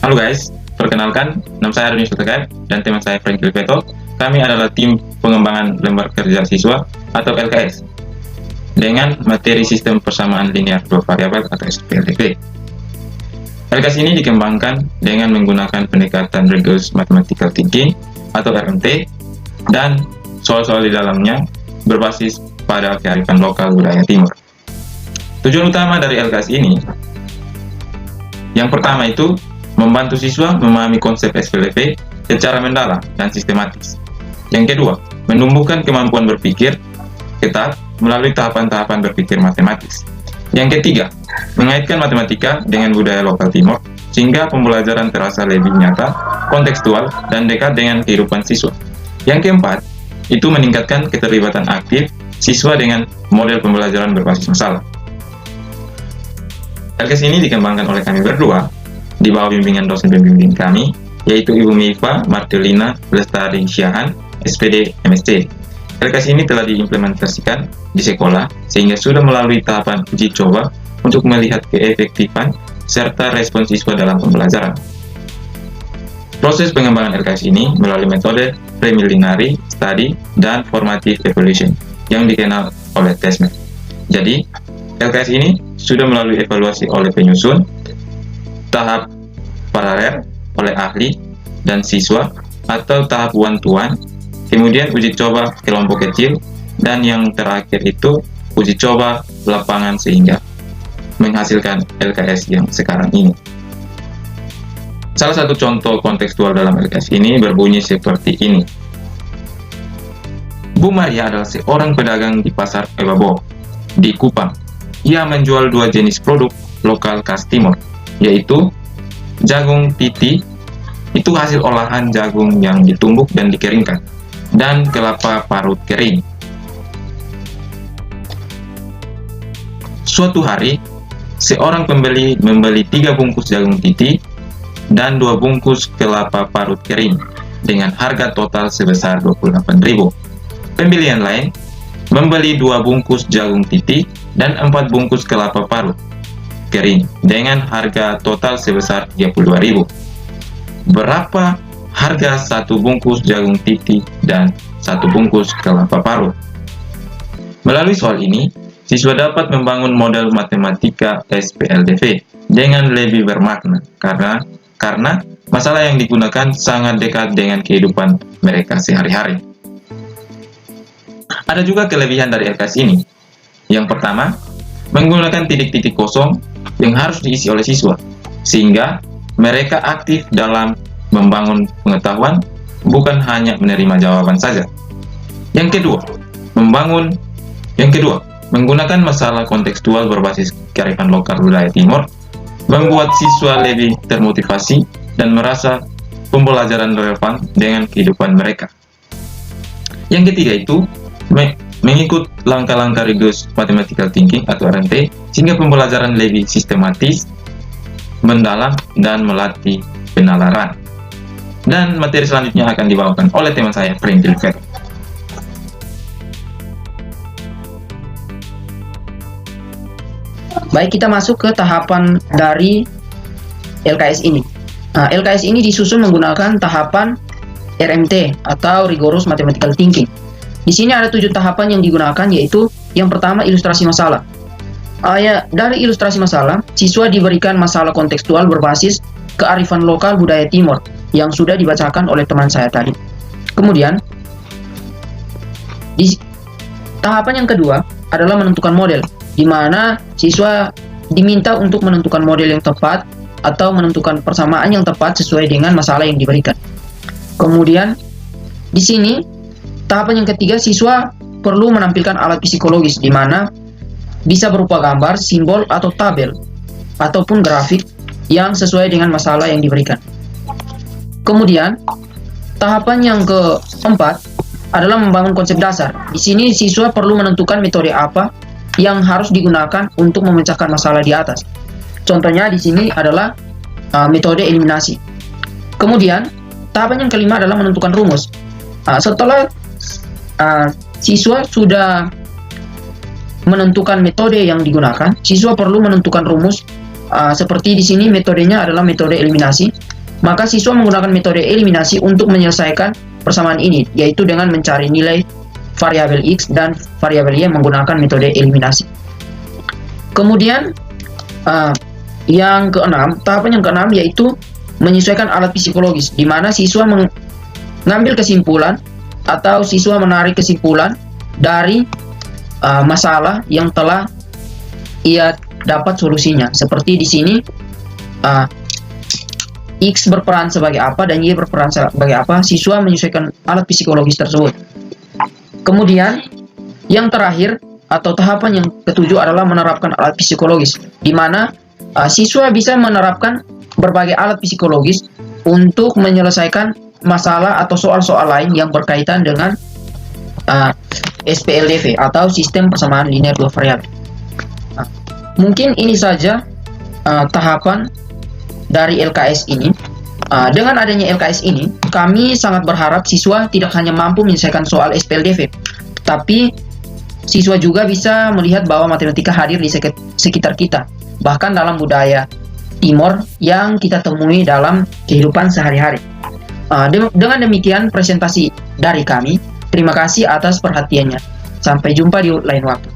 Halo guys, perkenalkan, nama saya Arun Yusuf dan teman saya Franky Veto. Kami adalah tim pengembangan lembar kerja siswa atau LKS dengan materi sistem persamaan linear dua variabel atau SPLDV. LKS ini dikembangkan dengan menggunakan pendekatan Rigorous Mathematical Thinking atau RMT, dan soal-soal di dalamnya berbasis pada kearifan lokal budaya Timur. Tujuan utama dari LKS ini, yang pertama itu membantu siswa memahami konsep SPLDV secara mendalam dan sistematis. Yang kedua, menumbuhkan kemampuan berpikir ketat melalui tahapan-tahapan berpikir matematis. Yang ketiga, mengaitkan matematika dengan budaya lokal Timur sehingga pembelajaran terasa lebih nyata, kontekstual, dan dekat dengan kehidupan siswa. Yang keempat, itu meningkatkan keterlibatan aktif siswa dengan model pembelajaran berbasis masalah. LKS ini dikembangkan oleh kami berdua di bawah bimbingan dosen pembimbing kami, yaitu Ibu Miva Martelina Lestari Syahan, SPD MSc. LKS ini telah diimplementasikan di sekolah sehingga sudah melalui tahapan uji coba untuk melihat keefektifan serta respon siswa dalam pembelajaran. Proses pengembangan LKS ini melalui metode preliminary study dan formative evaluation yang dikenal oleh TESMET. Jadi, LKS ini sudah melalui evaluasi oleh penyusun, tahap paralel oleh ahli dan siswa atau tahap one-to-one, kemudian uji coba kelompok kecil, dan yang terakhir itu uji coba lapangan sehingga menghasilkan LKS yang sekarang ini. Salah satu contoh kontekstual dalam LKS ini berbunyi seperti ini. Bu Maria adalah seorang pedagang di pasar Ebabo di Kupang. Ia menjual dua jenis produk lokal khas Timur, yaitu jagung titi, itu hasil olahan jagung yang ditumbuk dan dikeringkan, dan kelapa parut kering. Suatu hari, seorang pembeli membeli 3 bungkus jagung titi dan 2 bungkus kelapa parut kering dengan harga total sebesar 28.000. Pembeli yang lain membeli 2 bungkus jagung titi dan 4 bungkus kelapa parut kering dengan harga total sebesar 32.000. Berapa harga 1 bungkus jagung titi dan 1 bungkus kelapa parut? Melalui soal ini, siswa dapat membangun model matematika SPLDV dengan lebih bermakna karena masalah yang digunakan sangat dekat dengan kehidupan mereka sehari-hari. Ada juga kelebihan dari LKS ini. Yang pertama, menggunakan titik-titik kosong yang harus diisi oleh siswa, sehingga mereka aktif dalam membangun pengetahuan, bukan hanya menerima jawaban saja. Yang kedua, menggunakan masalah kontekstual berbasis kearifan lokal budaya Timur, membuat siswa lebih termotivasi dan merasa pembelajaran relevan dengan kehidupan mereka. Yang ketiga itu, mengikut langkah-langkah Rigorous Mathematical Thinking atau RMT, sehingga pembelajaran lebih sistematis, mendalam, dan melatih penalaran. Dan materi selanjutnya akan dibawakan oleh teman saya, Franky Veto. Baik, kita masuk ke tahapan dari LKS ini. LKS ini disusun menggunakan tahapan RMT atau Rigorous Mathematical Thinking. Di sini ada 7 tahapan yang digunakan, yaitu yang pertama ilustrasi masalah. Dari ilustrasi masalah, siswa diberikan masalah kontekstual berbasis kearifan lokal budaya Timur yang sudah dibacakan oleh teman saya tadi. Kemudian, tahapan yang kedua adalah menentukan model, di mana siswa diminta untuk menentukan model yang tepat atau menentukan persamaan yang tepat sesuai dengan masalah yang diberikan. Kemudian, di sini tahapan yang ketiga, siswa perlu menampilkan alat psikologis, di mana bisa berupa gambar, simbol, atau tabel, ataupun grafik yang sesuai dengan masalah yang diberikan. Kemudian, tahapan yang keempat adalah membangun konsep dasar. Di sini siswa perlu menentukan metode apa yang harus digunakan untuk memecahkan masalah di atas. Contohnya di sini adalah metode eliminasi. Kemudian, tahapan yang kelima adalah menentukan rumus. Setelah siswa sudah menentukan metode yang digunakan, siswa perlu menentukan rumus. Seperti di sini metodenya adalah metode eliminasi. Maka siswa menggunakan metode eliminasi untuk menyelesaikan persamaan ini, yaitu dengan mencari nilai variabel X dan variabel Y menggunakan metode eliminasi. Kemudian tahapan yang keenam yaitu menyesuaikan alat psikologis, di mana siswa mengambil kesimpulan atau siswa menarik kesimpulan dari masalah yang telah ia dapat solusinya. Seperti di sini X berperan sebagai apa dan Y berperan sebagai apa, siswa menyesuaikan alat psikologis tersebut. Kemudian yang terakhir atau tahapan yang ketujuh adalah menerapkan alat psikologis, di mana siswa bisa menerapkan berbagai alat psikologis untuk menyelesaikan masalah atau soal-soal lain yang berkaitan dengan SPLDV atau sistem persamaan linear dua variabel. Mungkin ini saja tahapan dari LKS ini. Dengan adanya LKS ini, kami sangat berharap siswa tidak hanya mampu menyelesaikan soal SPLDV, tapi siswa juga bisa melihat bahwa matematika hadir di sekitar kita, bahkan dalam budaya Timor yang kita temui dalam kehidupan sehari-hari. Dengan demikian presentasi dari kami. Terima kasih atas perhatiannya. Sampai jumpa di lain waktu.